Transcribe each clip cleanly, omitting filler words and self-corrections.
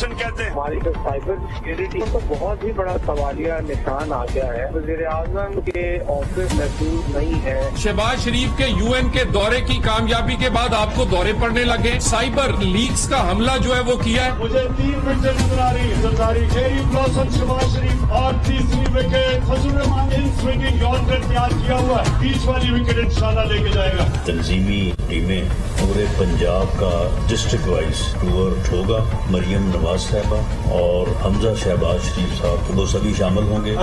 Encryption کہتے ہیں. ہماری جو سائبر سیکورٹی تو بہت ہی بڑا سوالیہ نشان آ گیا ہے. وزیر اعظم کے آفس محفوظ نہیں ہے. شہباز شریف کے یو این کے دورے کی کامیابی کے بعد آپ کو دورے پڑنے لگے. سائبر لیکس کا حملہ جو ہے وہ کیا ہے. مجھے 3 وکٹیں نظر آ رہی ہے. سرکاری چیری بلاسم شہباز شریف اور تیسری وکٹ فضل الرحمان ان سوئنگنگ یارکر تیار کیا ہوا ہے. 20 والی وکٹ انشاءاللہ لے کے جائے گا. تنظیمی ٹیمیں پورے پنجاب کا ڈسٹرکٹ وائز ٹور ہوگا. مریم نواز صاحبہ اور حمزہ شہباز شریف صاحب وہ سبھی شامل ہوں گے.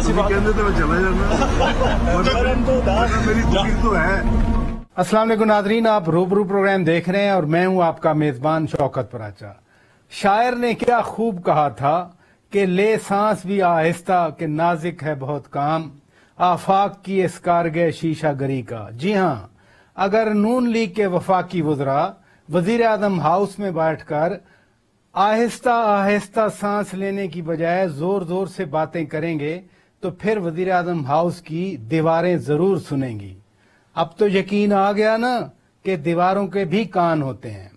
السلام علیکم ناظرین، آپ روبرو پروگرام دیکھ رہے ہیں اور میں ہوں آپ کا میزبان شوکت پراچا. شاعر نے کیا خوب کہا تھا کہ لے سانس بھی آہستہ کہ نازک ہے بہت کام، آفاق کی اس کارگہ شیشہ گری کا. جی ہاں، اگر نون لیگ کے وفاقی وزراء وزیر اعظم ہاؤس میں بیٹھ کر آہستہ آہستہ سانس لینے کی بجائے زور زور سے باتیں کریں گے تو پھر وزیر اعظم ہاؤس کی دیواریں ضرور سنیں گی. اب تو یقین آ گیا نا کہ دیواروں کے بھی کان ہوتے ہیں.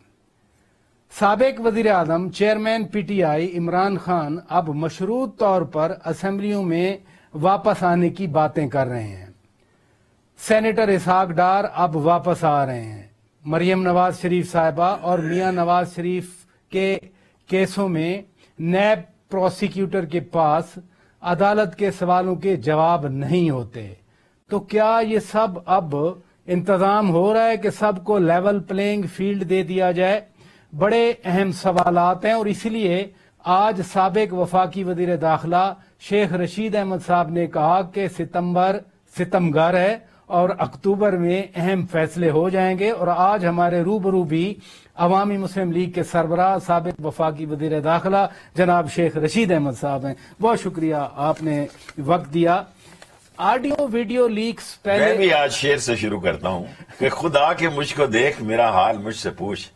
سابق وزیر اعظم chairman P T I Imran Khan اب مشروط طور پر اسمبلیوں میں واپس آنے کی باتیں کر رہے ہیں. سینیٹر اسحاق ڈار اب واپس آ رہے ہیں. مریم نواز شریف صاحبہ اور میاں نواز شریف کے کیسوں میں نیب پروسیکیوٹر کے پاس عدالت کے سوالوں کے جواب نہیں ہوتے. تو کیا یہ سب اب انتظام ہو رہا ہے کہ سب کو لیول پلینگ فیلڈ دے دیا جائے؟ بڑے اہم سوالات ہیں اور اسی لیے آج سابق وفاقی وزیر داخلہ شیخ رشید احمد صاحب نے کہا کہ ستمبر ستمگر ہے اور اکتوبر میں اہم فیصلے ہو جائیں گے. اور آج ہمارے روبرو بھی عوامی مسلم لیگ کے سربراہ سابق وفاقی وزیر داخلہ جناب شیخ رشید احمد صاحب ہیں. بہت شکریہ آپ نے وقت دیا. آڈیو ویڈیو لیکس پہلے میں بھی آج شعر سے شروع کرتا ہوں کہ خدا کے مجھ کو دیکھ میرا حال مجھ سے پوچھ،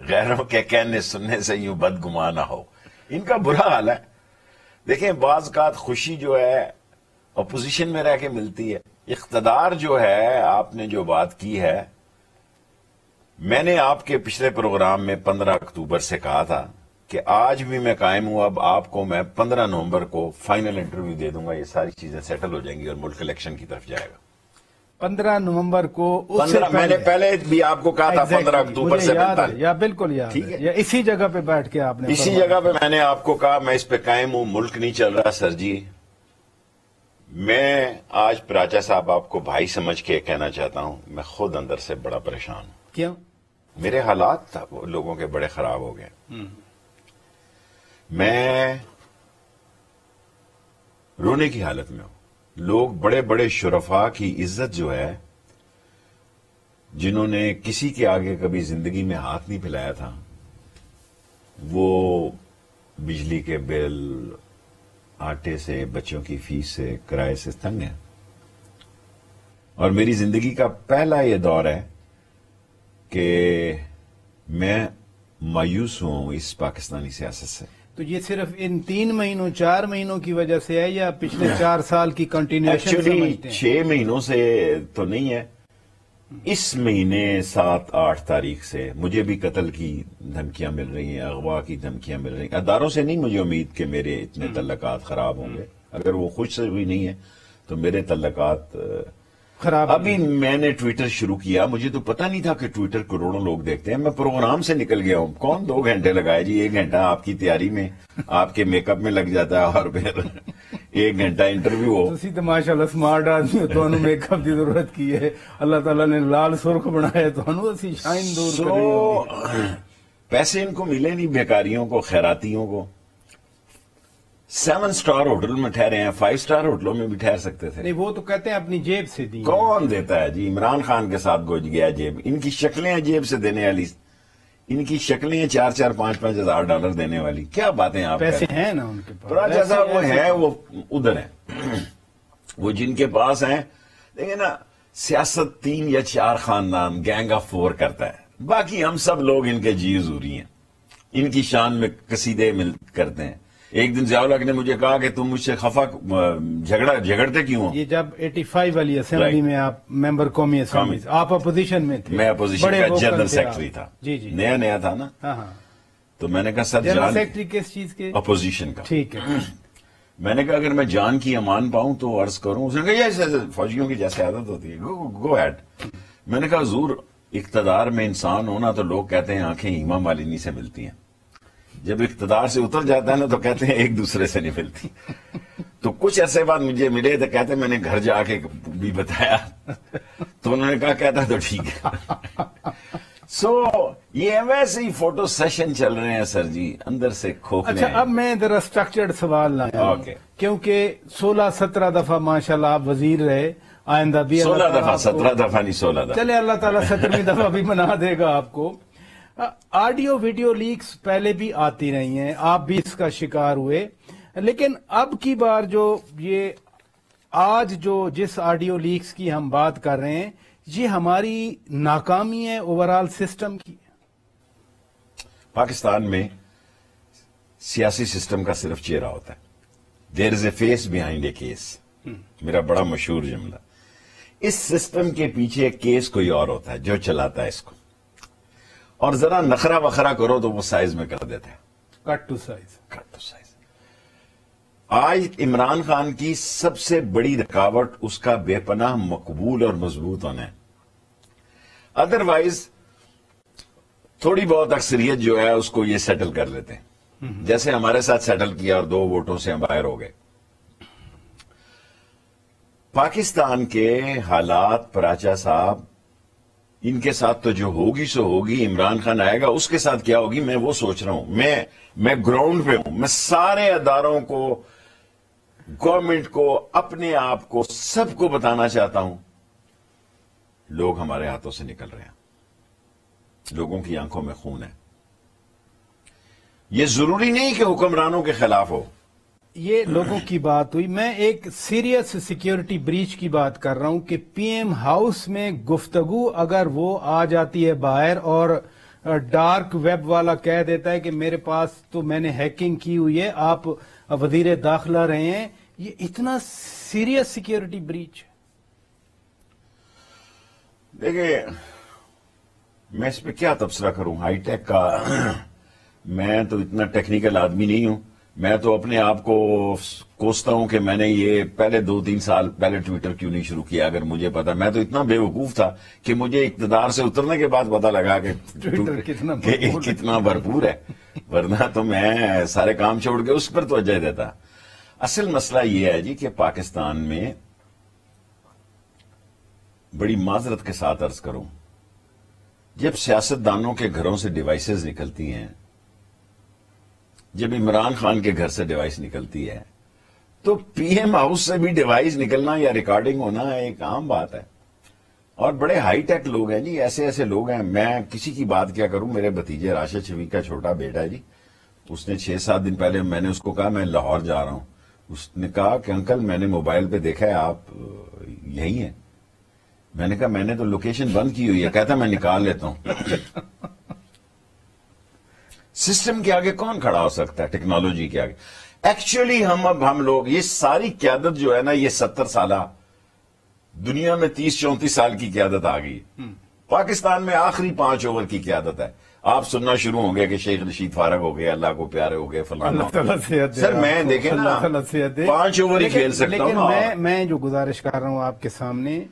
غیروں کے کہنے سننے سے یوں بدگمان نہ ہو. ان کا برا حال ہے. دیکھیں بعض اوقات خوشی جو ہے اپوزیشن میں رہ کے ملتی ہے. اقتدار جو ہے، آپ نے جو بات کی ہے، میں نے آپ کے پچھلے پروگرام میں 15 اکتوبر سے کہا تھا کہ آج بھی میں قائم ہوں. اب آپ کو میں 15 نومبر کو فائنل انٹرویو دے دوں گا. یہ ساری چیزیں سیٹل ہو جائیں گی اور ملک الیکشن کی طرف جائے گا. 15 نومبر کو میں نے پہلے بھی آپ کو کہا تھا 15 اکتوبر سے یا بالکل یاد ہے. یا اسی جگہ پہ بیٹھ کے آپ نے اسی جگہ پہ میں نے آپ کو کہا میں اس پہ قائم ہوں. ملک نہیں چل رہا سر جی. میں آج پراچا صاحب آپ کو بھائی سمجھ کے کہنا چاہتا ہوں میں خود اندر سے بڑا پریشان ہوں. کیوں؟ میرے حالات لوگوں کے بڑے خراب ہو گئے. میں رونے کی حالت میں ہوں. لوگ بڑے بڑے شرفاء کی عزت جو ہے، جنہوں نے کسی کے آگے کبھی زندگی میں ہاتھ نہیں پھیلایا تھا، وہ بجلی کے بل، آٹے سے، بچوں کی فیس سے، کرائے سے تنگ ہیں. اور میری زندگی کا پہلا یہ دور ہے کہ میں مایوس ہوں اس پاکستانی سیاست سے. تو یہ صرف ان 3 مہینوں 4 مہینوں کی وجہ سے ہے یا پچھلے 4 سال کی کنٹینیوشن سمجھتے ہیں؟ 6 مہینوں سے تو نہیں ہے. اس مہینے 7-8 تاریخ سے مجھے بھی قتل کی دھمکیاں مل رہی ہیں، اغوا کی دھمکیاں مل رہی ہیں. اداروں سے نہیں مجھے امید کہ میرے اتنے تعلقات خراب ہوں گے. اگر وہ خوش سے بھی نہیں ہے تو میرے تعلقات خراب. ابھی میں نے ٹویٹر شروع کیا، مجھے تو پتہ نہیں تھا کہ ٹویٹر کروڑوں لوگ دیکھتے ہیں. میں پروگرام سے نکل گیا ہوں. کون 2 گھنٹے لگائے جی؟ 1 گھنٹہ آپ کی تیاری میں، آپ کے میک اپ میں لگ جاتا ہے اور پھر 1 گھنٹہ انٹرویو ہو. تسی تو ماشاءاللہ سمارٹ آدمی ہو، تانوں میک اپ دی ضرورت کی ہے. اللہ تعالیٰ نے لال سرخ بنایا تانوں اسی شائن دور کرے. پیسے ان کو ملے نہیں، بیکاریوں کو، خیراتیوں کو. 7 سٹار ہوٹل میں ٹھہرے ہیں، 5 سٹار ہوٹلوں میں بھی ٹھہر سکتے تھے. نہیں، وہ تو کہتے ہیں اپنی جیب سے دی. کون دیتا ہے جی؟ عمران خان کے ساتھ گوج گیا جیب. ان کی شکلیں ہیں جیب سے دینے والی. ان کی شکلیں ہیں 4-4 5-5 ہزار ڈالر دینے والی. کیا باتیں آپ پیسے ہیں نا ان کے پاس. پراچا صاحب وہ ہیں، وہ ادھر ہیں. وہ جن کے پاس ہیں، دیکھیں نا، سیاست 3 یا 4 خاندان گینگ آف 4 کرتا ہے. باقی ہم سب لوگ ان کے جی حضوری ہیں. ان کی شان میں قصیدے کرتے ہیں. ایک دن ضیاء الحق نے مجھے کہا کہ تم مجھ سے خفا جھگڑتے کیوں ہو؟ یہ جب 85 والی اسمبلی میں آپ ممبر قومی اسمبلی، آپ اپوزیشن میں تھے. میں اپوزیشن کا جنرل سیکرٹری تھا. جی جی، نیا تھا نا. تو میں نے کہا سر جنرل جان سیکرٹری کس چیز کے؟ اپوزیشن کا. ٹھیک ہے. میں نے کہا اگر میں جان کی امان پاؤں تو عرض کروں. اس نے کہا یہ فوجیوں کی جیسے عادت ہوتی ہے, گو ایڈ. میں نے کہا حضور اقتدار میں انسان ہونا تو لوگ کہتے ہیں آنکھیں ایما مالنی سے ملتی ہیں, جب اقتدار سے اتر جاتا ہے نا تو کہتے ہیں ایک دوسرے سے نہیں ملتی. تو کچھ عرصے بعد مجھے ملے تو کہتے ہیں میں نے گھر جا کے بھی بتایا, تو انہوں نے کہا کہتا تو ٹھیک ہے. سو یہ ویسے ہی فوٹو سیشن چل رہے ہیں سر جی, اندر سے کھوکھلے. اچھا اب میں ذرا اسٹرکچرڈ سوال لایا ہوں, اوکے. کیونکہ 16-17 دفعہ ماشاءاللہ آپ وزیر رہے, آئندہ بھی 16 دفعہ 17 دفعہ نہیں 16 دفعہ. چلے اللہ تعالیٰ 17ویں دفعہ بھی بنا دے گا آپ کو. آڈیو ویڈیو لیکس پہلے بھی آتی رہی ہیں, آپ بھی اس کا شکار ہوئے, لیکن اب کی بار جو یہ آج جو جس آڈیو لیکس کی ہم بات کر رہے ہیں یہ ہماری ناکامی ہے اوورال سسٹم کی. پاکستان میں سیاسی سسٹم کا صرف چہرہ ہوتا ہے. دیر از اے فیس بیہائنڈ اے کیس, میرا بڑا مشہور جملہ. اس سسٹم کے پیچھے ایک کیس کوئی اور ہوتا ہے جو چلاتا ہے اس کو, اور ذرا نخرا وخرا کرو تو وہ سائز میں کر دیتا ہے. Cut to size. آج عمران خان کی سب سے بڑی رکاوٹ اس کا بے پناہ مقبول اور مضبوط ہونا ہے. ادروائز تھوڑی بہت اکثریت جو ہے اس کو یہ سیٹل کر لیتے ہیں, جیسے ہمارے ساتھ سیٹل کیا اور 2 ووٹوں سے ہم باہر ہو گئے. پاکستان کے حالات پراچا صاحب, ان کے ساتھ تو جو ہوگی سو ہوگی. عمران خان آئے گا, اس کے ساتھ کیا ہوگی میں وہ سوچ رہا ہوں. میں گراؤنڈ پہ ہوں, میں سارے اداروں کو, گورنمنٹ کو, اپنے آپ کو, سب کو بتانا چاہتا ہوں لوگ ہمارے ہاتھوں سے نکل رہے ہیں, لوگوں کی آنکھوں میں خون ہے. یہ ضروری نہیں کہ حکمرانوں کے خلاف ہو. یہ لوگوں کی بات ہوئی, میں ایک سیریس سیکیورٹی بریچ کی بات کر رہا ہوں کہ پی ایم ہاؤس میں گفتگو اگر وہ آ جاتی ہے باہر اور ڈارک ویب والا کہہ دیتا ہے کہ میرے پاس تو میں نے ہیکنگ کی ہوئی ہے, آپ وزیر داخلہ رہے ہیں, یہ اتنا سیریس سیکیورٹی بریچ ہے. دیکھیں میں اس پہ کیا تبصرہ کروں, ہائی ٹیک کا. میں تو اتنا ٹیکنیکل آدمی نہیں ہوں. میں تو اپنے آپ کو کوستا ہوں کہ میں نے یہ پہلے 2-3 سال پہلے ٹویٹر کیوں نہیں شروع کیا. اگر مجھے پتا, میں تو اتنا بے وقوف تھا کہ مجھے اقتدار سے اترنے کے بعد پتا لگا کہ ٹویٹر کتنا بھرپور ہے, ورنہ تو میں سارے کام چھوڑ کے اس پر توجہ دیتا. اصل مسئلہ یہ ہے جی کہ پاکستان میں, بڑی معذرت کے ساتھ عرض کروں, جب سیاستدانوں کے گھروں سے ڈیوائسز نکلتی ہیں, جب عمران خان کے گھر سے ڈیوائس نکلتی ہے, تو پی ایم ہاؤس سے بھی ڈیوائس نکلنا یا ریکارڈنگ ہونا ایک عام بات ہے. اور بڑے ہائی ٹیک لوگ ہیں جی, ایسے لوگ ہیں. میں کسی کی بات کیا کروں, میرے بھتیجے راشد شفیق کا چھوٹا بیٹا ہے جی, اس نے 6-7 دن پہلے میں نے اس کو کہا میں لاہور جا رہا ہوں. اس نے کہا کہ انکل میں نے موبائل پہ دیکھا ہے آپ یہی ہیں. میں نے کہا میں نے تو لوکیشن بند کی ہوئی ہے. کہتا میں نکال لیتا ہوں. سسٹم کے آگے کون کھڑا ہو سکتا ہے, ٹیکنالوجی کے آگے. ایکچولی ہم لوگ, یہ ساری قیادت جو ہے نا, یہ 70 سالہ دنیا میں 30-34 سال کی قیادت آ گئی. پاکستان میں آخری 5 اوور کی قیادت ہے. آپ سننا شروع ہوں گے کہ شیخ رشید فارغ ہو گئے, اللہ کو پیارے ہو گئے, فلانا. سر میں دیکھیں نا 5 اوور ہی کھیل سکتا ہوں. لیکن میں جو گزارش کر رہا ہوں آپ کے سامنے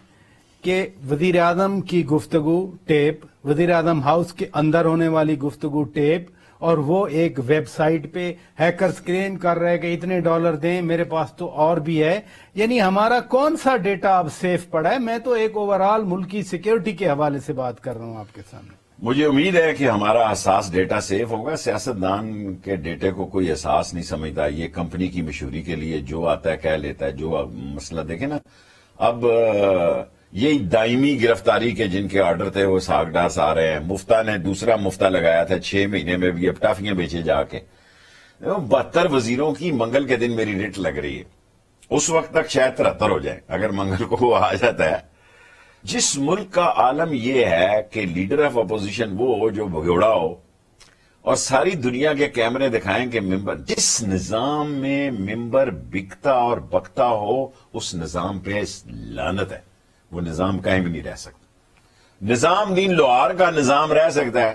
کہ وزیر اعظم کی گفتگو ٹیپ, وزیر اعظم ہاؤس کے اندر ہونے والی گفتگو ٹیپ, اور وہ ایک ویب سائٹ پہ ہیکر سکرین کر رہے کہ اتنے ڈالر دیں, میرے پاس تو اور بھی ہے. یعنی ہمارا کون سا ڈیٹا اب سیف پڑا ہے؟ میں تو ایک اوورال ملکی سیکیورٹی کے حوالے سے بات کر رہا ہوں آپ کے سامنے. مجھے امید ہے کہ ہمارا حساس ڈیٹا سیف ہوگا. سیاستدان کے ڈیٹے کو کوئی احساس نہیں سمجھتا. یہ کمپنی کی مشہوری کے لیے جو آتا ہے کہہ لیتا ہے. جو مسئلہ دیکھیں نا, اب یہ دائمی گرفتاری کے جن کے آرڈر تھے وہ ساگ ڈاس آ رہے ہیں. مفتا نے دوسرا مفتا لگایا تھا 6 مہینے میں بھی, اب ٹافیاں بیچے جا کے. 72 وزیروں کی منگل کے دن میری ریٹ لگ رہی ہے. اس وقت تک شاید 73 ہو جائے اگر منگل کو وہ آ جاتا ہے. جس ملک کا عالم یہ ہے کہ لیڈر آف اپوزیشن وہ ہو جو بھگوڑا ہو اور ساری دنیا کے کیمرے دکھائیں کہ ممبر, جس نظام میں ممبر بکتا اور بکتا ہو اس نظام پہ لعنت ہے. وہ نظام کہیں بھی نہیں رہ سکتا. نظام دین لوہار کا نظام رہ سکتا ہے,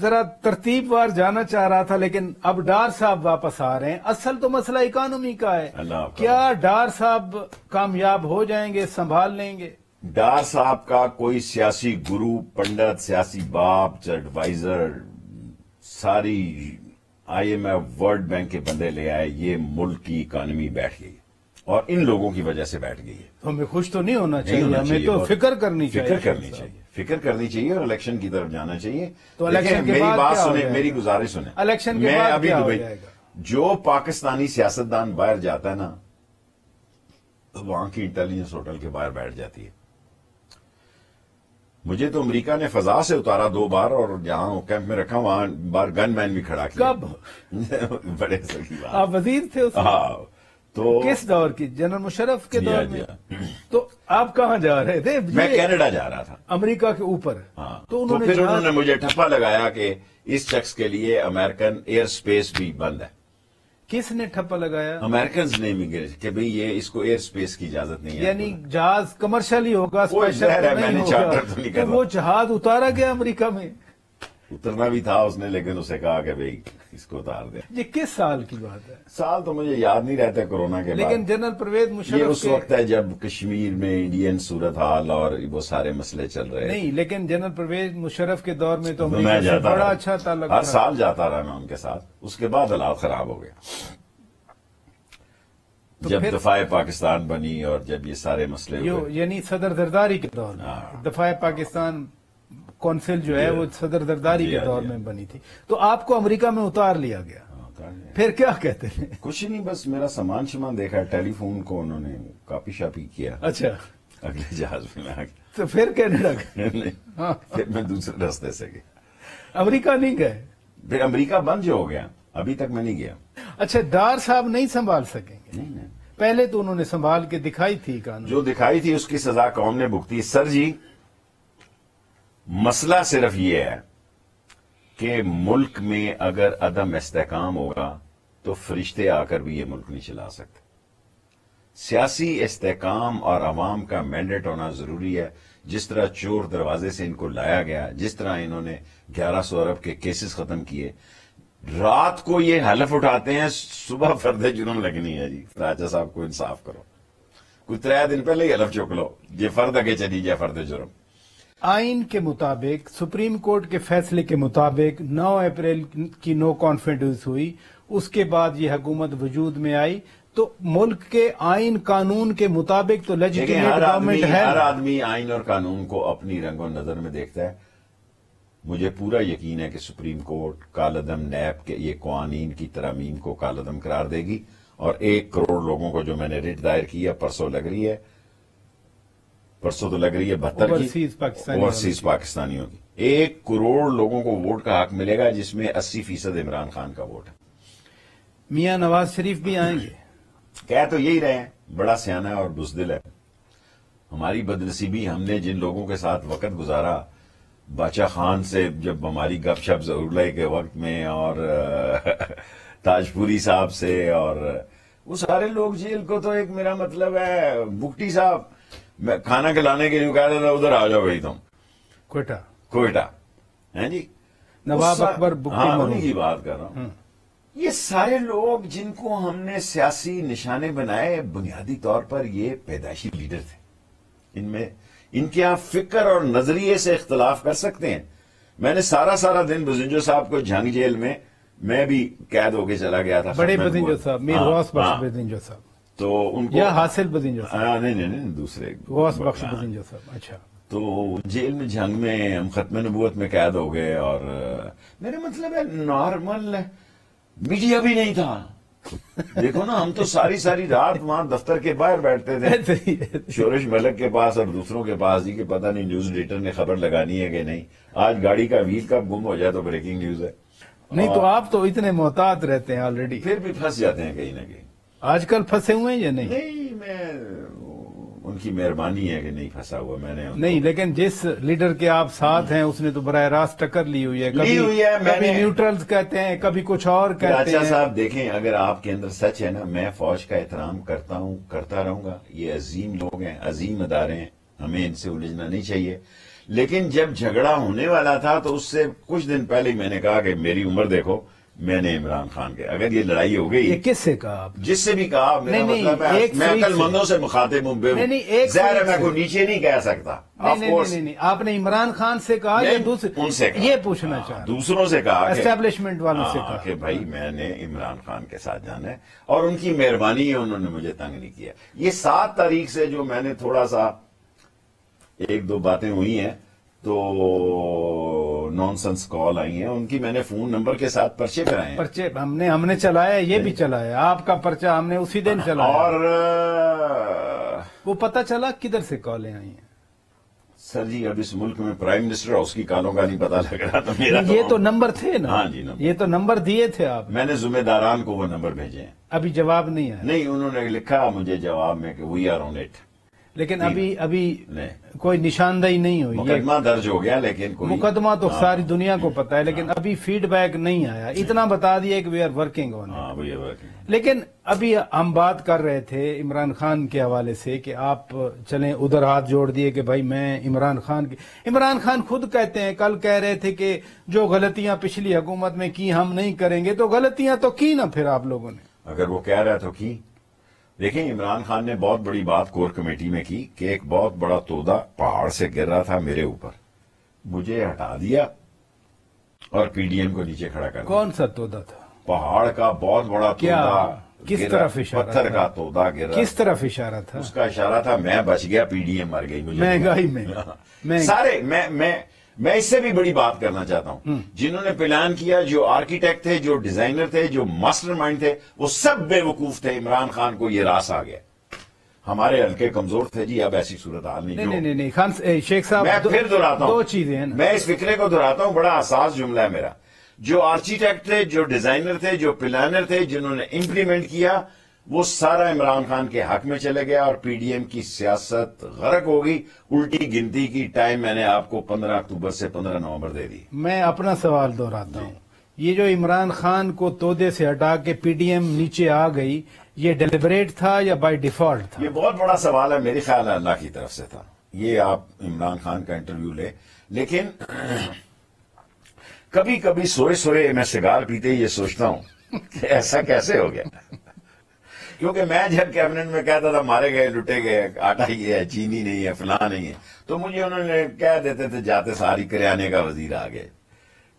ذرا ترتیب وار جانا چاہ رہا تھا، لیکن اب ڈار صاحب واپس آ رہے ہیں. اصل تو مسئلہ اکانومی کا ہے. اللہ کیا ڈار صاحب کامیاب ہو جائیں گے، سنبھال لیں گے؟ ڈار صاحب کا کوئی سیاسی گرو، پنڈت، سیاسی باپ، ایڈوائزر، ساری IMF، ورلڈ بینک کے بندے لے آئے. یہ ملک کی اکانومی بیٹھ گئی اور ان لوگوں کی وجہ سے بیٹھ گئی ہے. ہمیں خوش تو نہیں ہونا چاہیے، ہمیں تو فکر کرنی چاہیے اور الیکشن کی طرف جانا چاہیے. تو الیکشن کے میری بعد بات کیا ہو سنیں، جائے گا؟ میری گزارش سنیں. الیکشن کے میں بعد ابھی کیا ہو دبئی، جائے گا؟ جو پاکستانی سیاستدان باہر جاتا ہے نا، وہاں کی انٹیلیجنس ہوٹل کے باہر بیٹھ جاتی ہے. مجھے تو امریکہ نے فضا سے اتارا 2 بار، اور جہاں کیمپ میں رکھا وہاں بار گن مین بھی کھڑا کیا. کب؟ بڑے سکی بات. آپ وزیر تھے اس میں؟ ہاں. تو کس دور کی؟ جنرل مشرف کے دور میں؟ جی. تو آپ کہاں جا رہے تھے؟ میں کینیڈا جا رہا تھا، امریکہ کے اوپر. ہاں. تو پھر انہوں جہاز- نے مجھے ٹھپا لگایا کہ اس شخص کے لیے امریکن ایئر سپیس بھی بند ہے. کس نے ٹھپا لگایا؟ امریکنز نے امیگریشن کہ بھئی یہ اس کو ایئر سپیس کی اجازت نہیں ہے. یعنی جہاز کمرشل ہی ہوگا، وہ اسپیشل ظاہر ہے، تو میں نہیں نے ہوگا. چارٹر تو نہیں تو کرنا. وہ جہاز اتارا گیا امریکہ میں؟ اترنا بھی تھا اس نے، لیکن اسے کہا کہ بھئی اس کو اتار دیں. یہ کس سال کی بات ہے؟ سال تو مجھے یاد نہیں رہتا کورونا کے لیکن بعد. جنرل پرویز یہ مشرف اس وقت ہے جب کشمیر میں انڈین صورتحال اور وہ سارے مسئلے چل رہے. نہیں، لیکن جنرل پرویز مشرف کے دور میں تو میں امریکہ سے جاتا بڑا رہا، اچھا تعلق ہر تھا. سال جاتا رہا میں ان کے ساتھ. اس کے بعد حالات خراب ہو گیا تو جب پھر- دفاع پاکستان بنی اور جب یہ سارے مسئلے ہوئے. یعنی صدر زرداری کے دور میں ہاں. دفاع پاکستان کونسل جو ہے وہ صدر زرداری جی کے ہاں، دور جی میں بنی تھی. تو آپ کو امریکہ میں اتار لیا گیا، پھر کیا کہتے ہیں؟ کچھ نہیں، بس میرا سامان شمان دیکھا، ٹیلی فون کو انہوں نے کاپی شاپی کیا. اچھا، اگلے جہاز میں آ گیا. تو پھر کینیڈا گئے؟ نہیں، ہاں. پھر میں دوسرے راستے سے گیا. امریکہ نہیں گئے؟ پھر امریکہ بند جو ہو گیا، ابھی تک میں نہیں گیا. اچھا، ڈار صاحب نہیں سنبھال سکیں گے؟ نہیں نہیں، پہلے تو انہوں نے سنبھال کے دکھائی تھی قانون. جو دکھائی تھی اس کی سزا قوم نے بھگتی. سر جی، مسئلہ صرف یہ ہے کہ ملک میں اگر عدم استحکام ہوگا تو فرشتے آ کر بھی یہ ملک نہیں چلا سکتے. سیاسی استحکام اور عوام کا مینڈیٹ ہونا ضروری ہے. جس طرح چور دروازے سے ان کو لایا گیا، جس طرح انہوں نے 1100 ارب کے کیسز ختم کیے، رات کو یہ حلف اٹھاتے ہیں، صبح فرد جرم لگنی ہے. جی راجہ صاحب کو انصاف کرو، کوئی 3 دن پہلے ہی حلف چک لو، یہ فرد اگے چلی جائے فرد جرم. آئین کے مطابق، سپریم کورٹ کے فیصلے کے مطابق 9 اپریل کی نو کانفیڈنس ہوئی. اس کے بعد یہ حکومت وجود میں آئی. تو ملک کے آئین قانون کے مطابق تو لیکن لیجیٹیمیٹ گورنمنٹ ہے. ہر آدمی آئین اور قانون کو اپنی رنگ و نظر میں دیکھتا ہے. مجھے پورا یقین ہے کہ سپریم کورٹ کالعدم نیب کے یہ قوانین کی ترامیم کو کالعدم قرار دے گی، اور 1 کروڑ لوگوں کو جو میں نے ریٹ دائر کیا، پرسوں لگ رہی ہے 72 کی اوورسیز پاکستانیوں کی 1 کروڑ لوگوں کو ووٹ کا حق ملے گا، جس میں 80% عمران خان کا ووٹ ہے. میاں نواز شریف بھی آئیں گے. کہہ تو یہی رہے ہیں، بڑا سیانہ ہے اور بزدل ہے. ہماری بدنصیبی، ہم نے جن لوگوں کے ساتھ وقت گزارا، باچا خان سے جب ہماری گپ شپ ظہور کے وقت میں، اور تاج پوری صاحب سے، اور وہ سارے لوگ جیل کو، تو ایک میرا مطلب ہے بگٹی صاحب میں کھانا کھلانے کے لیے کہہ رہا تھا ادھر آ جاؤ بھائی تم کوئٹہ ہیں جی. نواب اکبر بگٹی ہاں، مرحوم. انہی کی بات کر رہا ہوں. یہ سارے لوگ جن کو ہم نے سیاسی نشانے بنائے، بنیادی طور پر یہ پیدائشی لیڈر تھے. ان کے یہاں فکر اور نظریے سے اختلاف کر سکتے ہیں. میں نے سارا دن بزنجو صاحب کو جھنگ جیل میں بھی قید ہو کے چلا گیا تھا. بڑے بزنجو صاحب، میر غوث بخش بزنجو صاحب، تو ان کو یا حاصل بزنجو صاحب؟ نہیں دوسرے غوث بخش بزنجو صاحب. اچھا. تو جیل میں جھنگ میں ہم ختم نبوت میں قید ہو گئے، اور میرے مطلب ہے نارمل میڈیا بھی نہیں تھا. دیکھو نا، ہم تو ساری رات وہاں دفتر کے باہر بیٹھتے تھے، شورش ملک کے پاس اور دوسروں کے پاس، جی کہ پتہ نہیں نیوز ایڈیٹر نے خبر لگانی ہے کہ نہیں. آج گاڑی کا وہیل کب گم ہو جائے تو بریکنگ نیوز ہے. نہیں تو آپ تو اتنے محتاط رہتے ہیں آلریڈی. پھر بھی پھنس جاتے ہیں کہیں نہ کہیں. آج کل پھنسے ہوئے ہیں یا نہیں؟ نہیں، میں ان کی مہربانی ہے کہ نہیں پھنسا ہوا. میں نے نہیں، لیکن جس لیڈر کے آپ ساتھ ہیں اس نے تو براہ راست ٹکر لی ہوئی ہے. کبھی نیوٹرلز کہتے ہیں، کبھی کچھ اور کہتے ہیں. اچھا صاحب دیکھیں، اگر آپ کے اندر سچ ہے نا، میں فوج کا احترام کرتا ہوں، کرتا رہوں گا. یہ عظیم لوگ ہیں، عظیم ادارے ہیں، ہمیں ان سے الجھنا نہیں چاہیے. لیکن جب جھگڑا ہونے والا تھا تو اس سے کچھ دن پہلے ہی میں نے کہا کہ میری عمر دیکھو، میں نے عمران خان کے اگر یہ لڑائی ہو گئی، یہ کس سے کہا آپ؟ جس سے بھی کہا، میرا مطلب ہے میں عقل مندوں سے مخاطب ہوں، ظاہر ہے میں کو نیچے نہیں کہہ سکتا. نہیں، آپ نے عمران خان سے کہا یا ان سے کہا، یہ پوچھنا چاہا دوسروں سے کہا، اسٹیبلشمنٹ والوں سے کہا کہ بھائی میں نے عمران خان کے ساتھ جانا ہے اور ان کی مہربانی ہے، انہوں نے مجھے تنگ نہیں کیا. یہ 7 تاریخ سے جو میں نے تھوڑا سا 1-2 باتیں ہوئی ہیں تو نان سنس کال آئی ہیں، ان کی میں نے فون نمبر کے ساتھ پرچے کرائے ہیں. پرچے ہم نے چلایا، یہ بھی چلایا، آپ کا پرچہ ہم نے اسی دن چلایا. اور وہ پتہ چلا کدھر سے کالیں آئی ہیں؟ سر جی اب اس ملک میں پرائم منسٹر ہاؤس کی کالوں کا نہیں پتا لگ رہا تو میرا یہ تو نمبر تھے نا. ہاں جی، یہ تو نمبر دیے تھے آپ. میں نے ذمہ داران کو وہ نمبر بھیجے ہیں. ابھی جواب نہیں آیا؟ نہیں، انہوں نے لکھا مجھے جواب میں کہ وی آر آن اٹ، لیکن ابھی کوئی نشاندہی نہیں ہوئی. مقدمہ درج ہو گیا، لیکن کوئی مقدمہ تو ساری دنیا کو پتا ہے، لیکن ابھی فیڈ بیک نہیں آیا. اتنا بتا دیا کہ we are working on it. لیکن ابھی ہم بات کر رہے تھے عمران خان کے حوالے سے کہ آپ چلیں ادھر ہاتھ جوڑ دیے کہ بھائی میں عمران خان خود کہتے ہیں، کل کہہ رہے تھے کہ جو غلطیاں پچھلی حکومت میں کی ہم نہیں کریں گے. تو غلطیاں تو کی نا پھر آپ لوگوں نے. اگر وہ کہہ رہا تو کی. دیکھیں عمران خان نے بہت بڑی بات کور کمیٹی میں کی کہ ایک بہت بڑا تودا پہاڑ سے گر رہا تھا میرے اوپر، مجھے ہٹا دیا اور پی ڈی ایم کو نیچے کھڑا کر دیا. کون سا تودا تھا؟ پہاڑ کا بہت بڑا تودا، کس طرف اشارہ؟ پتھر کا تودا گر رہا. کس طرف اشارہ تھا؟ اس کا اشارہ تھا میں بچ گیا، پی ڈی ایم مر گئی. مجھے مہنگائی میں سارے میں اس سے بھی بڑی بات کرنا چاہتا ہوں، جنہوں نے پلان کیا، جو آرکیٹیکٹ تھے، جو ڈیزائنر تھے، جو ماسٹر مائنڈ تھے، وہ سب بے وقوف تھے. عمران خان کو یہ راس آ گیا. ہمارے حلقے کمزور تھے جی، اب ایسی صورتحال نہیں. خان شیخ صاحب میں پھر دہراتا ہوں، 2 چیزیں ہیں. میں اس فکرے کو دہراتا ہوں، بڑا حساس جملہ ہے میرا. جو آرکیٹیکٹ تھے، جو ڈیزائنر تھے، جو پلانر تھے، جنہوں نے امپلیمنٹ کیا، وہ سارا عمران خان کے حق میں چلے گیا اور پی ڈی ایم کی سیاست غرق ہو گئی. الٹی گنتی کی ٹائم میں نے آپ کو 15 اکتوبر سے 15 نومبر دے دی. میں اپنا سوال دہراتا ہوں، یہ جو عمران خان کو تودے سے ہٹا کے پی ڈی ایم نیچے آ گئی، یہ ڈیلیبریٹ تھا یا بائی ڈیفالٹ تھا؟ یہ بہت بڑا سوال ہے، میرے خیال ہے اللہ کی طرف سے تھا. یہ آپ عمران خان کا انٹرویو لے، لیکن کبھی کبھی سوئے میں سگار پیتے یہ سوچتا ہوں کہ ایسا کیسے ہو گیا. کیونکہ میں جب کیبنٹ میں کہتا تھا مارے گئے، لٹے گئے، آٹا ہی ہے، چینی نہیں ہے، فلاں نہیں ہے، تو مجھے انہوں نے کہہ دیتے تھے جاتے ساری کریانے کا وزیر آ گئے،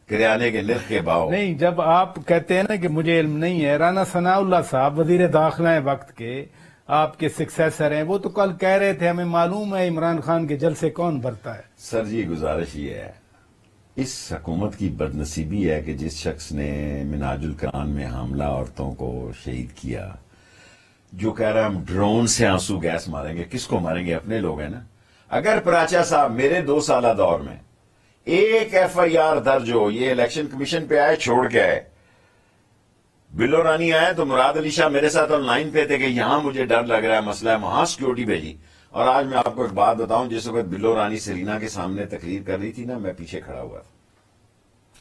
کریانے کے نرخ کے باؤ. نہیں، جب آپ کہتے ہیں نا کہ مجھے علم نہیں ہے، رانا ثناء اللہ صاحب وزیر داخلہ وقت کے، آپ کے سکسیسر ہیں، وہ تو کل کہہ رہے تھے ہمیں معلوم ہے عمران خان کے جلسے کون بھرتا ہے. سر جی گزارش یہ ہے، اس حکومت کی بدنصیبی ہے کہ جس شخص نے منہاج القرآن میں حاملہ عورتوں کو شہید کیا، جو کہہ رہا ہے ہم ڈرون سے آنسو گیس ماریں گے، کس کو ماریں گے؟ اپنے لوگ ہیں نا. اگر پراچا صاحب میرے 2 سالہ دور میں ایک ایف آئی آر درج ہو، یہ الیکشن کمیشن پہ آئے چھوڑ کے آئے، بلو رانی آئے تو مراد علی شاہ میرے ساتھ آن لائن پہ تھے کہ یہاں مجھے ڈر لگ رہا ہے، مسئلہ ہے، وہاں سیکیورٹی بھیجی. اور آج میں آپ کو ایک بات بتاؤں، جس وقت بلو رانی سرینا کے سامنے تقریر کر رہی تھی نا، میں پیچھے کھڑا ہوا تھا،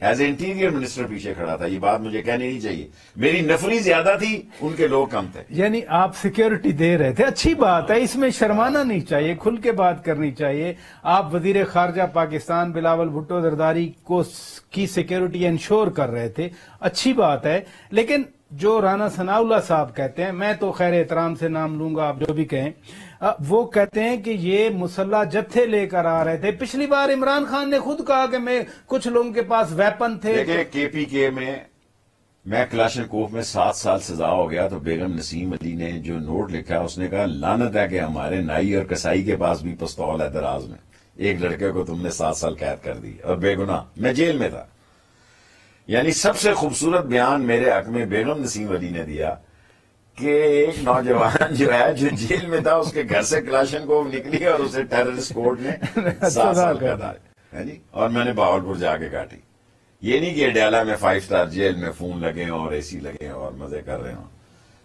ایز اے انٹیریئر منسٹر پیچھے کھڑا تھا. یہ بات مجھے کہنی نہیں چاہیے، میری نفری زیادہ تھی، ان کے لوگ کم تھے. یعنی آپ سیکیورٹی دے رہے تھے، اچھی بات ہے، اس میں شرمانا نہیں چاہیے، کھل کے بات کرنی چاہیے. آپ وزیر خارجہ پاکستان بلاول بھٹو زرداری کی سیکیورٹی انشور کر رہے تھے، اچھی بات ہے. لیکن جو رانا ثناء اللہ صاحب کہتے ہیں، میں تو خیر احترام سے نام لوں گا، آپ جو بھی کہیں، وہ کہتے ہیں کہ یہ مسلح جتھے لے کر آ رہے تھے. پچھلی بار عمران خان نے خود کہا کہ میں کچھ لوگوں کے پاس ویپن تھے. دیکھیں کے پی کے میں کلاشن کوف میں 7 سال سزا ہو گیا تو بیگم نسیم علی نے جو نوٹ لکھا، اس نے کہا لعنت ہے کہ ہمارے نائی اور کسائی کے پاس بھی پستول ہے دراز میں، ایک لڑکے کو تم نے 7 سال قید کر دی اور بے گناہ، میں جیل میں تھا. یعنی سب سے خوبصورت بیان میرے حق میں بیگم نسیم علی نے دیا کہ ایک نوجوان جو ہے جو جیل میں تھا، اس کے گھر سے کلاشن کوف نکلی اور اسے ٹیررسٹ کورٹ نے 7 سال قید دی، اور میں نے بہاولپور جا کے کاٹی. یہ نہیں کہ ڈیالہ میں 5 سٹار جیل میں فون لگے اور اے سی لگے اور مزے کر رہے ہوں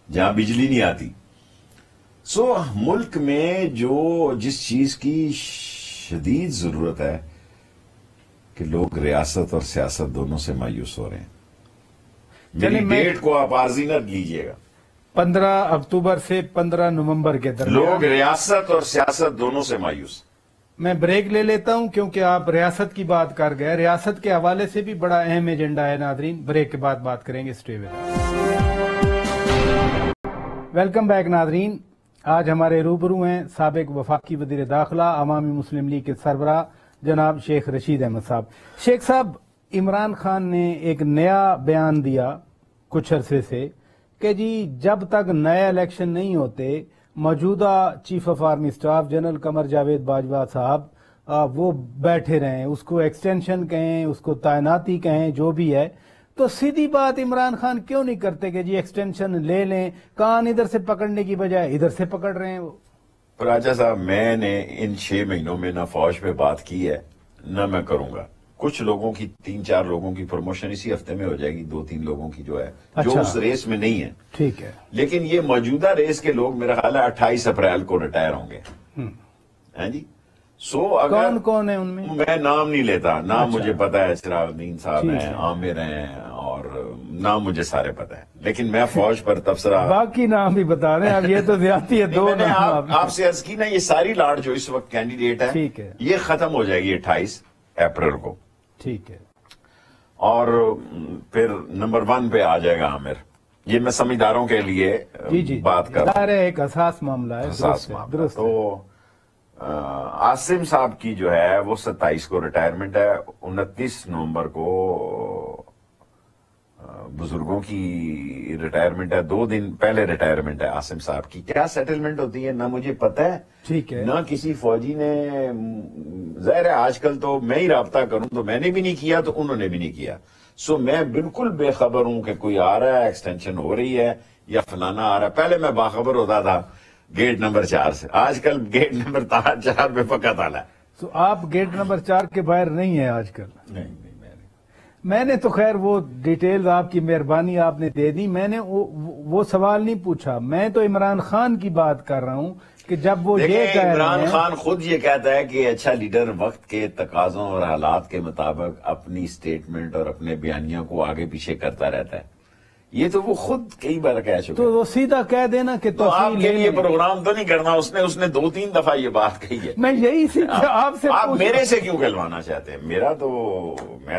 جہاں بجلی نہیں آتی. سو ملک میں جس چیز کی شدید ضرورت ہے کہ لوگ ریاست اور سیاست دونوں سے مایوس ہو رہے ہیں. میری ڈیٹ کو آپ عارضی نہ لیجیے گا، 15 اکتوبر سے 15 نومبر کے درمیان لوگ ریاست اور سیاست دونوں سے مایوس. میں بریک لے لیتا ہوں کیونکہ آپ ریاست کی بات کر گئے. ریاست کے حوالے سے بھی بڑا اہم ایجنڈا ہے ناظرین. بریک کے بعد بات کریں گے. Stay with us. Welcome back ناظرین. آج ہمارے روبرو ہیں سابق وفاقی وزیر داخلہ عوامی مسلم لیگ کے سربراہ جناب شیخ رشید احمد صاحب. شیخ صاحب، عمران خان نے ایک نیا بیان دیا کچھ عرصے سے کہ جی جب تک نئے الیکشن نہیں ہوتے موجودہ chief of army staff general Qamar Javed Bajwa صاحب وہ بیٹھے رہیں، اس کو ایکسٹینشن کہیں، اس کو تعیناتی کہیں، جو بھی ہے. تو سیدھی بات عمران خان کیوں نہیں کرتے کہ جی ایکسٹینشن لے لیں؟ کان ادھر سے پکڑنے کی بجائے ادھر سے پکڑ رہے ہیں وہ. راجہ صاحب، میں نے ان 6 مہینوں میں نہ فوج پہ بات کی ہے نہ میں کروں گا. کچھ لوگوں کی 3-4 لوگوں کی پروموشن اسی ہفتے میں ہو جائے گی، 2-3 لوگوں کی جو ہے جو اس ریس میں نہیں ہے. ٹھیک ہے. لیکن یہ موجودہ ریس کے لوگ میرا خیال ہے 28 اپریل کو ریٹائر ہوں گے. ہاں جی. کون کون ہے ان میں نام نہیں لیتا. نام مجھے پتا ہے، چراغ الدین صاحب ہیں، عامر ہیں، اور نام مجھے سارے پتا ہے. لیکن میں فوج پر تبصرہ باقی نام بھی بتا رہے ہیں. اب یہ تو زیادتی ہے. دو نام آپ سے عرض کی نا، یہ ساری لاٹ جو اس وقت کینڈیڈیٹ ہے ٹھیک ہے یہ ختم ہو جائے گی 28 اپریل کو. ٹھیک ہے. اور پھر نمبر 1 پہ آ جائے گا عامر. یہ میں سمجھداروں کے لیے بات کر رہا ہوں. ایک حساس معاملہ ہے. حساس معاملہ. تو عاصم صاحب کی جو ہے وہ 27 کو ریٹائرمنٹ ہے. 29 نومبر کو بزرگوں کی ریٹائرمنٹ ہے. 2 دن پہلے ریٹائرمنٹ ہے عاصم صاحب کی. کیا سیٹلمنٹ ہوتی ہے نہ مجھے پتہ ہے. ٹھیک ہے. نہ کسی فوجی نے. ظاہر ہے آج کل تو میں ہی رابطہ کروں تو میں نے بھی نہیں کیا تو انہوں نے بھی نہیں کیا. سو میں بالکل بے خبر ہوں کہ کوئی آ رہا ہے، ایکسٹینشن ہو رہی ہے یا فلانا آ رہا ہے. پہلے میں باخبر ہوتا تھا گیٹ نمبر 4 سے. آج کل گیٹ نمبر 4 پہ پکا تالا ہے. تو آپ گیٹ نمبر 4 کے باہر نہیں ہیں آج کل؟ نہیں. میں نے تو خیر وہ ڈیٹیلز آپ کی مہربانی آپ نے دے دی. میں نے وہ سوال نہیں پوچھا. میں تو عمران خان کی بات کر رہا ہوں کہ جب وہ یہ کہہ رہے ہیں. عمران خان خود یہ کہتا ہے کہ اچھا لیڈر وقت کے تقاضوں اور حالات کے مطابق اپنی سٹیٹمنٹ اور اپنے بیانیوں کو آگے پیچھے کرتا رہتا ہے. یہ تو وہ خود کئی بار کہہ چکا. تو وہ سیدھا کہہ دینا کہ تو آپ کے لیے پروگرام تو نہیں کرنا. اس نے 2-3 دفعہ یہ بات کہی ہے. میں یہی آپ سے آپ میرے سے کیوں کہلوانا چاہتے ہیں؟ میں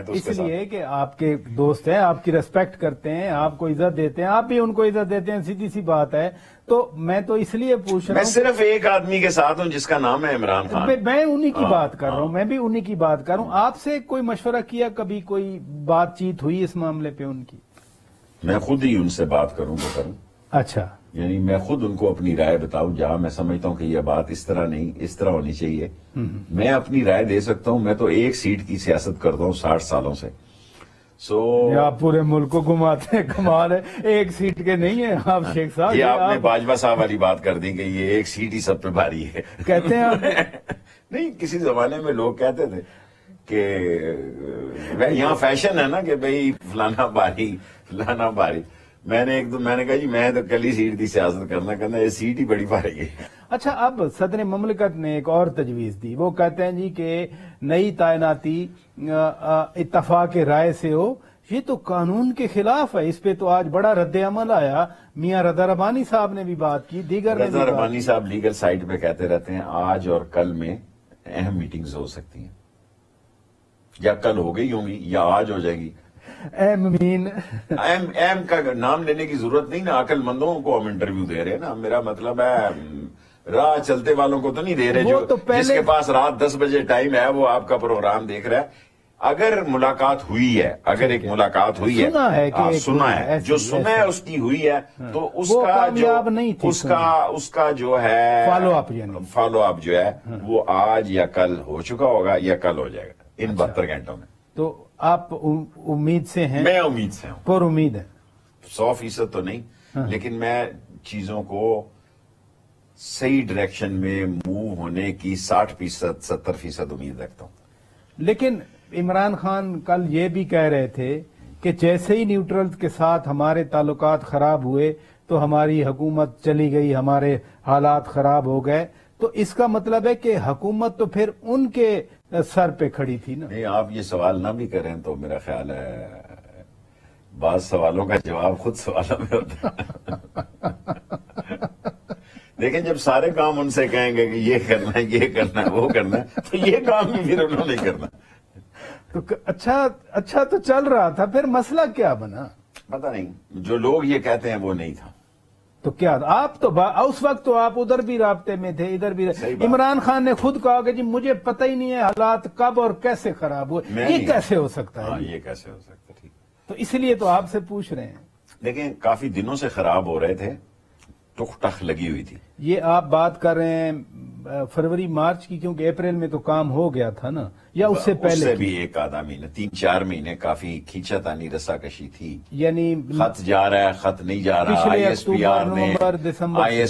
تو اس لیے کہ آپ کے دوست ہیں، آپ کی ریسپیکٹ کرتے ہیں، آپ کو عزت دیتے ہیں، آپ بھی ان کو عزت دیتے ہیں. سیدھی سی بات ہے. تو میں تو اس لیے پوچھ رہا ہوں. میں صرف ایک آدمی کے ساتھ ہوں جس کا نام ہے عمران خان. میں انہی کی بات کر رہا ہوں. میں بھی انہی کی بات کر رہا ہوں. آپ سے کوئی مشورہ کیا کبھی؟ کوئی بات چیت ہوئی اس معاملے پہ ان کی؟ میں خود ہی ان سے بات کروں تو کروں. اچھا. یعنی میں خود ان کو اپنی رائے بتاؤں جہاں میں سمجھتا ہوں کہ یہ بات اس طرح نہیں، اس طرح ہونی چاہیے. میں اپنی رائے دے سکتا ہوں. میں تو 1 سیٹ کی سیاست کرتا ہوں 60 سالوں سے. آپ پورے ملک کو گھماتے ہیں. کمال ہے. 1 سیٹ کے نہیں ہیں آپ شیخ صاحب. یہ آپ نے باجوہ صاحب والی بات کر دی کہ یہ 1 سیٹ ہی سب پہ بھاری ہے کہتے ہیں آپ. نہیں، کسی زمانے میں لوگ کہتے تھے کہ یہاں فیشن ہے نا کہ بھئی فلانا بھاری فلانا بھاری. میں نے کہا جی میں تو کل ہی سیٹ دی سیاست کرنا یہ سیٹ ہی بڑی بھاری ہے. اچھا، اب صدر مملکت نے ایک اور تجویز دی. وہ کہتے ہیں جی کہ نئی تعیناتی اتفاق رائے سے ہو. یہ تو قانون کے خلاف ہے. اس پہ تو آج بڑا رد عمل آیا. میاں رضا ربانی صاحب نے بھی بات کی. رضا ربانی صاحب لیگل سائٹ پہ کہتے رہتے ہیں آج اور کل میں اہم میٹنگز ہو سکتی ہیں. یا کل ہو گئی ہوں گی یا آج ہو جائے گی. ایم کا نام لینے کی ضرورت نہیں نا. عقل مندوں کو ہم انٹرویو دے رہے ہیں نا. میرا مطلب ہے راہ چلتے والوں کو تو نہیں دے رہے. جس کے پاس رات 10 بجے ٹائم ہے وہ آپ کا پروگرام دیکھ رہا ہے. اگر ملاقات ہوئی ہے، اگر ایک ملاقات ہوئی ہے، سنا ہے، جو سنا ہے اس کی ہوئی ہے، تو اس کا جو ہے فالو اپ جو ہے وہ آج یا کل ہو چکا ہوگا یا کل ہو جائے گا ان 72 گھنٹوں میں. تو آپ امید سے ہیں؟ میں امید سے ہوں. پر امید ہے. 100% تو نہیں، لیکن میں چیزوں کو صحیح ڈائریکشن میں موو ہونے کی 60% 70% امید رکھتا ہوں. لیکن عمران خان کل یہ بھی کہہ رہے تھے کہ جیسے ہی نیوٹرل کے ساتھ ہمارے تعلقات خراب ہوئے تو ہماری حکومت چلی گئی، ہمارے حالات خراب ہو گئے. تو اس کا مطلب ہے کہ حکومت تو پھر ان کے سر پہ کھڑی تھی نا. نہیں، آپ یہ سوال نہ بھی کریں تو میرا خیال ہے بعض سوالوں کا جواب خود سوالوں میں ہوتا ہے. لیکن جب سارے کام ان سے کہیں گے کہ یہ کرنا ہے، یہ کرنا ہے، وہ کرنا ہے، تو یہ کام بھی پھر انہوں نے کرنا. تو اچھا تو چل رہا تھا، پھر مسئلہ کیا بنا؟ پتہ نہیں، جو لوگ یہ کہتے ہیں وہ نہیں تھا. تو کیا آپ تو اس وقت تو آپ ادھر بھی رابطے میں تھے، ادھر بھی. عمران خان نے خود کہا کہ جی مجھے پتہ ہی نہیں ہے حالات کب اور کیسے خراب ہوئے. یہ کیسے ہو سکتا ہے؟ یہ کیسے ہو سکتا ہے؟ ٹھیک. تو اس لیے تو آپ سے پوچھ رہے ہیں. دیکھیں کافی دنوں سے خراب ہو رہے تھے، ٹک ٹک لگی ہوئی تھی. یہ آپ بات کر رہے ہیں فروری مارچ کی، کیونکہ اپریل میں تو کام ہو گیا تھا نا، یا اس سے پہلے؟ اس سے بھی ایک آدھا مہینہ، 3-4 مہینے کافی کھینچا تانی رسا کشی تھی. یعنی خط جا رہا ہے، خط نہیں جا رہا. آئی ایس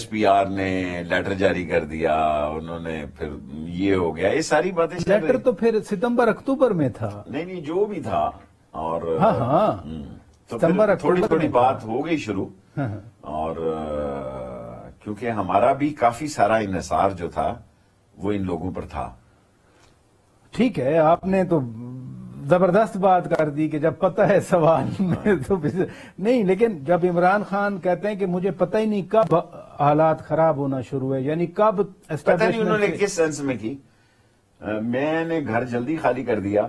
پی آر نے لیٹر جاری کر دیا، انہوں نے پھر یہ ہو گیا. یہ ساری باتیں لیٹر تو پھر ستمبر اکتوبر میں تھا. نہیں جو بھی تھا. اور ہاں تو پھر تھوڑی بات ہو گئی شروع. اور کیونکہ ہمارا بھی کافی سارا انحصار جو تھا وہ ان لوگوں پر تھا. ٹھیک ہے، آپ نے تو زبردست بات کر دی کہ جب پتہ ہے سوال میں تو نہیں. لیکن جب عمران خان کہتے ہیں کہ مجھے پتہ ہی نہیں کب حالات خراب ہونا شروع ہے، یعنی کب پتہ نہیں انہوں نے کس سینس میں کی. میں نے گھر جلدی خالی کر دیا،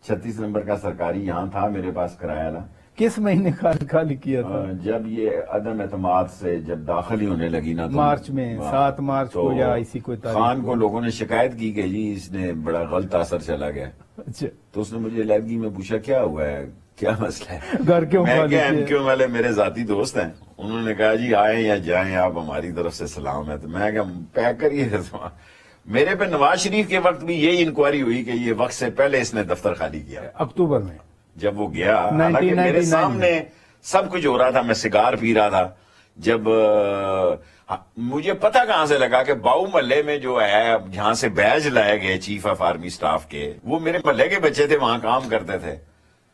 36 نمبر کا سرکاری یہاں تھا میرے پاس کرایہ نا. کس مہینے خالی کیا تھا؟ جب یہ عدم اعتماد سے جب داخل ہی ہونے لگی نا، مارچ میں 7 مارچ کو یا اسی کوئی تاریخ. خان کو لوگوں نے شکایت کی کہ جی اس نے بڑا غلط اثر چلا گیا. اچھا. تو اس نے مجھے علیحدگی میں پوچھا کیا ہوا ہے، کیا مسئلہ ہے؟ گھر کیوں میں ایم کیو والے میرے ذاتی دوست ہیں، انہوں نے کہا جی آئیں یا جائیں آپ ہماری طرف سے سلام ہے. تو میں کہا پیک کریے. میرے پہ نواز شریف کے وقت بھی یہی انکوائری ہوئی کہ یہ وقت سے پہلے اس نے دفتر خالی کیا اکتوبر میں جب وہ گیا. حالانکہ میرے سامنے سب کچھ ہو رہا تھا، میں سگار پی رہا تھا. جب مجھے پتہ کہاں سے لگا کہ باؤ محلے میں جو ہے جہاں سے بیج لائے گئے چیف آف آرمی سٹاف کے، وہ میرے محلے کے بچے تھے، وہاں کام کرتے تھے.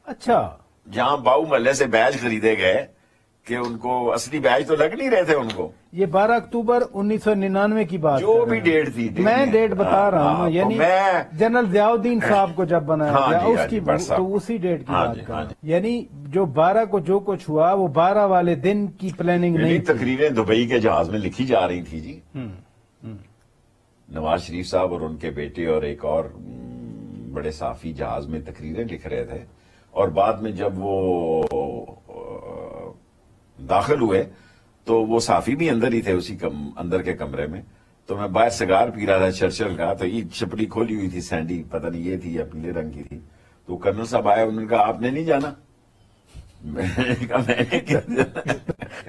اچھا. جہاں باؤ محلے سے بیج خریدے گئے کہ ان کو اصلی بیج تو لگ نہیں رہے تھے ان کو. یہ 12 اکتوبر 1999 کی بات، جو بھی ڈیٹ تھی میں ڈیٹ بتا رہا ہوں. یعنی جنرل ضیاء الدین صاحب کو جب بنایا گیا اس کی تو اسی ڈیٹ کی بات کر رہا ہوں. یعنی جو 12 کو جو کچھ ہوا وہ 12 والے دن کی پلاننگ نہیں. تقریریں دبئی کے جہاز میں لکھی جا رہی تھی جی. نواز شریف صاحب اور ان کے بیٹے اور ایک اور بڑے صحافی جہاز میں تقریریں لکھ رہے تھے. اور بعد میں جب وہ داخل ہوئے تو وہ صحافی بھی اندر ہی تھے اسی اندر کے کمرے میں. تو میں باہر سگار پی رہا تھا چرچل کا، تو یہ چپڑی کھولی ہوئی تھی سینڈی، پتہ نہیں یہ تھی یا پیلے رنگ کی تھی. تو کرنل صاحب آئے، انہوں نے کہا آپ نے نہیں جانا. میں نے کہا میں نے کیا جانا.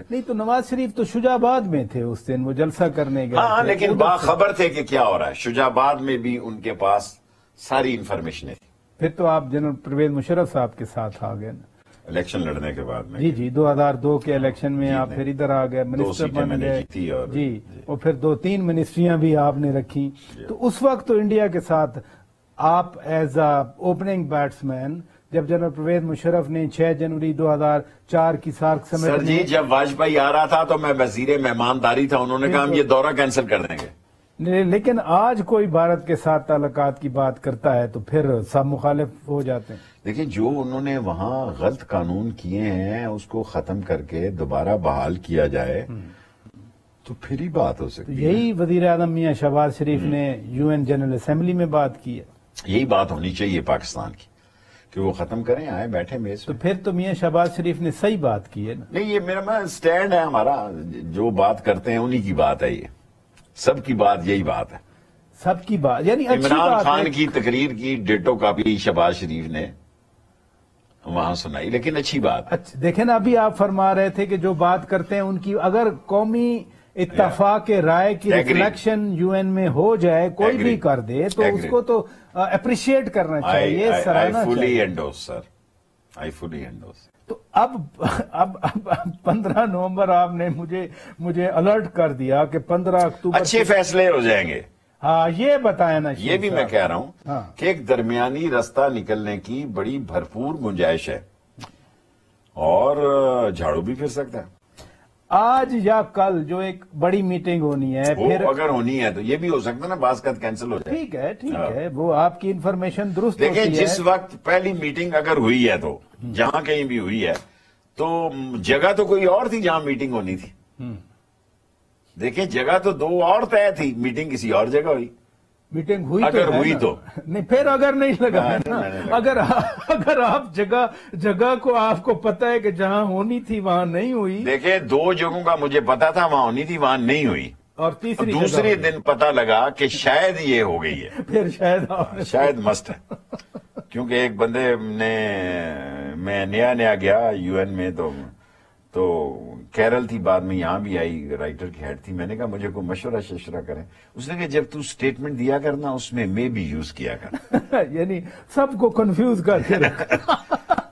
نہیں تو نواز شریف تو شجاع آباد میں تھے اس دن، وہ جلسہ کرنے گئے. ہاں لیکن باخبر تھے کہ کیا ہو رہا ہے. شجاع آباد میں بھی ان کے پاس ساری انفارمیشن تھی. پھر تو آپ جنرل پرویز مشرف صاحب کے ساتھ آ گئے نا الیکشن لڑنے کے بعد میں. جی 2002 کے الیکشن میں آپ پھر ادھر آ گئے، منسٹر بن گئے. جی اور پھر 2-3 منسٹریاں بھی آپ نے رکھی. تو اس وقت تو انڈیا کے ساتھ آپ ایز اے اوپننگ بیٹسمین، جب جنرل پرویز مشرف نے 6 جنوری 2004 کی سارک سمٹ سر جی جب واجپئی آ رہا تھا تو میں وزیر مہمانداری تھا، انہوں نے کہا ہم یہ دورہ کینسل کر دیں گے. لیکن آج کوئی بھارت کے ساتھ تعلقات کی بات کرتا ہے تو پھر سب مخالف ہو جاتے ہیں. دیکھیں جو انہوں نے وہاں غلط قانون کیے ہیں اس کو ختم کر کے دوبارہ بحال کیا جائے تو پھر ہی بات ہو سکتی ہے. یہی وزیر اعظم میاں شہباز شریف نے UN جنرل اسمبلی میں بات کی ہے. یہی بات ہونی چاہیے پاکستان کی کہ وہ ختم کریں، آئے بیٹھے میز. تو پھر تو میاں شہباز شریف نے صحیح بات کی ہے نا. نہیں یہ میرا سٹینڈ ہے ہمارا، جو بات کرتے ہیں انہی کی بات ہے. یہ سب کی بات یہی بات ہے، سب کی بات. یعنی عمران خان کی تقریر کی ڈیٹو کاپی شہباز شریف نے وہاں سنائی، لیکن اچھی بات. اچھا دیکھیں نا، ابھی آپ فرما رہے تھے کہ جو بات کرتے ہیں ان کی اگر قومی اتفاق رائے کی ریفلیکشن UN میں ہو جائے، کوئی بھی کر دے تو اس کو تو اپریشیٹ کرنا چاہیے، سراہنا چاہیے. I fully endorse sir. I fully endorse. تو اب 15 نومبر آپ نے مجھے الرٹ کر دیا کہ 15 اکتوبر اچھے فیصلے ہو جائیں گے. ہاں یہ بتائیں نا. یہ بھی میں کہہ رہا ہوں کہ ایک درمیانی رستہ نکلنے کی بڑی بھرپور گنجائش ہے اور جھاڑو بھی پھر سکتا ہے. آج یا کل جو ایک بڑی میٹنگ ہونی ہے، پھر اگر ہونی ہے تو یہ بھی ہو سکتا ہے نا بعض کا کینسل ہو جائے. ٹھیک ہے وہ آپ کی انفارمیشن درست ہوتی ہے. دیکھیں جس وقت پہلی میٹنگ اگر ہوئی ہے تو جہاں کہیں بھی ہوئی ہے تو جگہ تو کوئی اور تھی جہاں میٹنگ ہونی تھی. دیکھیں جگہ تو دو اور طے تھی، میٹنگ کسی اور جگہ ہوئی، میٹنگ ہوئی اگر تو ہوئی نا. تو نہیں پھر اگر نہیں لگا ہے نا. اگر آپ جگہ کو آپ کو پتا ہے کہ جہاں ہونی تھی وہاں نہیں ہوئی، دیکھیں 2 جگہوں کا مجھے پتا تھا وہاں ہونی تھی، وہاں نہیں ہوئی، اور تیسری دوسرے جگہ دن پتا لگا کہ شاید یہ ہو گئی ہے، پھر شاید آپ نے شاید مست ہے، کیونکہ ایک بندے نے، میں نیا گیا یو این میں تو کیرل تھی، بعد میں یہاں بھی آئی، رائٹر کی ہیڈ تھی، میں نے کہا مجھے کوئی مشورہ کریں، اس نے کہا جب تو سٹیٹمنٹ دیا کرنا اس میں بھی یوز کیا کر، یعنی سب کو کنفیوز کر کے رکھو،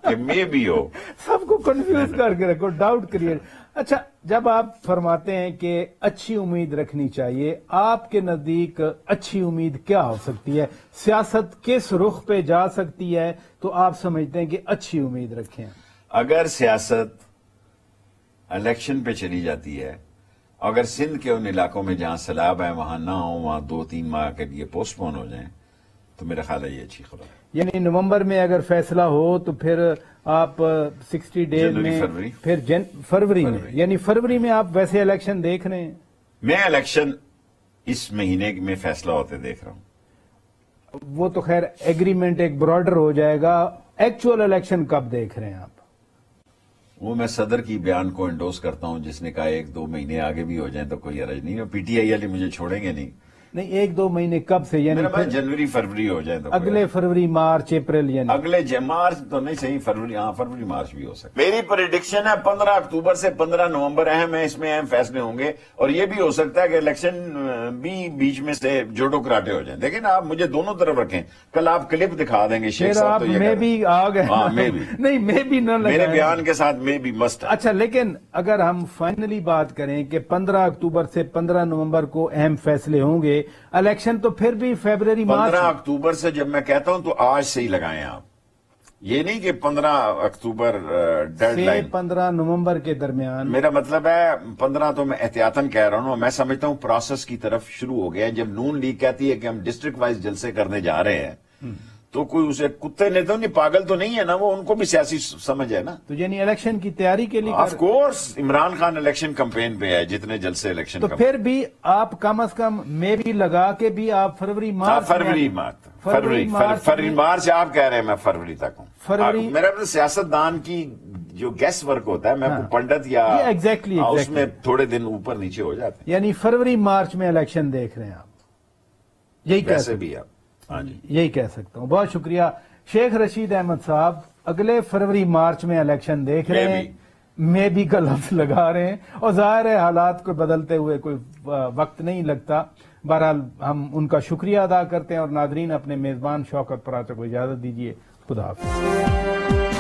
کہ بھی ہو، سب کو کنفیوز کر کے رکھو، ڈاؤٹ کریٹ. اچھا جب آپ فرماتے ہیں کہ اچھی امید رکھنی چاہیے، آپ کے نزدیک اچھی امید کیا ہو سکتی ہے؟ سیاست کس رخ پہ جا سکتی ہے تو آپ سمجھتے ہیں کہ اچھی امید رکھیں؟ اگر سیاست الیکشن پہ چلی جاتی ہے، اگر سندھ کے ان علاقوں میں جہاں سیلاب ہے وہاں نہ ہو، وہاں 2-3 ماہ کے لیے پوسٹ پون ہو جائیں، تو میرا خیال ہے یہ اچھی خبر ہے. یعنی نومبر میں اگر فیصلہ ہو تو پھر آپ 60 ڈیز جنوری، میں، فروری. پھر فروری میں، یعنی فروری میں آپ ویسے الیکشن دیکھ رہے ہیں؟ میں الیکشن اس مہینے میں فیصلہ ہوتے دیکھ رہا ہوں. وہ تو خیر ایگریمنٹ ایک براڈر ہو جائے گا، ایکچوئل الیکشن کب دیکھ رہے ہیں آپ؟ وہ میں صدر کی بیان کو انڈوس کرتا ہوں جس نے کہا 1-2 مہینے آگے بھی ہو جائیں تو کوئی حرج نہیں ہے، پی ٹی آئی والے مجھے چھوڑیں گے نہیں. نہیں 1-2 مہینے کب سے؟ یعنی میرا جنوری فروری ہو جائے تو اگلے فروری، مارچ، اپریل، یعنی اگلے مارچ تو نہیں، صحیح فروری، ہاں فروری مارچ بھی ہو سکتا ہے. میری پریڈکشن ہے 15 اکتوبر سے 15 نومبر اہم ہے، اس میں اہم فیصلے ہوں گے، اور یہ بھی ہو سکتا ہے کہ الیکشن بھی بیچ میں سے جوڑو کراٹے ہو جائیں. دیکھیں آپ مجھے دونوں طرف رکھیں، کل آپ کلپ دکھا دیں گے شیخ پھر صاحب آپ تو یہ میں بھی آ گئے. ہاں میں بھی، نہیں میں بھی نہ میرے لگائیں. بیان کے ساتھ میں بھی مست ہے. اچھا لیکن اگر ہم فائنلی بات کریں کہ 15 اکتوبر سے 15 نومبر کو اہم فیصلے ہوں گے، الیکشن تو پھر بھی فیبرری، 15 مارچ. اکتوبر سے جب میں کہتا ہوں تو آج سے ہی لگائیں آپ، یہ نہیں کہ 15 اکتوبر ڈیڈ سے لائن. 15 نومبر کے درمیان. میرا مطلب ہے 15 تو میں احتیاطاً کہہ رہا ہوں، میں سمجھتا ہوں پروسیس کی طرف شروع ہو گیا ہے. جب نون لیگ کہتی ہے کہ ہم ڈسٹرکٹ وائز جلسے کرنے جا رہے ہیں تو کوئی اسے کتے نے تو نہیں، پاگل تو نہیں ہے نا وہ، ان کو بھی سیاسی سمجھ ہے نا. تو یعنی الیکشن کی تیاری کے لیے of course Imran Khan election campaign پہ ہے، جتنے جلسے الیکشن تو پھر بھی آپ کم از کم میں بھی لگا کے بھی آپ فروری مارچ، فروری مارچ آپ کہہ رہے ہیں، میں فروری تک ہوں. فروری. میرا سیاست دان کی جو گیس ورک ہوتا ہے، میں کوئی پنڈت یا ایگزیکٹلی اس میں تھوڑے دن اوپر نیچے ہو جاتے ہیں. یعنی فروری مارچ میں الیکشن دیکھ رہے ہیں آپ، یہی کہہ ویسے بھی آپ، ہاں جی یہی کہہ سکتا ہوں. بہت شکریہ شیخ رشید احمد صاحب. اگلے فروری مارچ میں الیکشن دیکھ رہے ہیں، میں بھی کا لفظ لگا رہے ہیں، اور ظاہر ہے حالات کو بدلتے ہوئے کوئی وقت نہیں لگتا. بہرحال ہم ان کا شکریہ ادا کرتے ہیں، اور ناظرین اپنے میزبان شوکت پراچا کو اجازت دیجیے. خدا حافظ.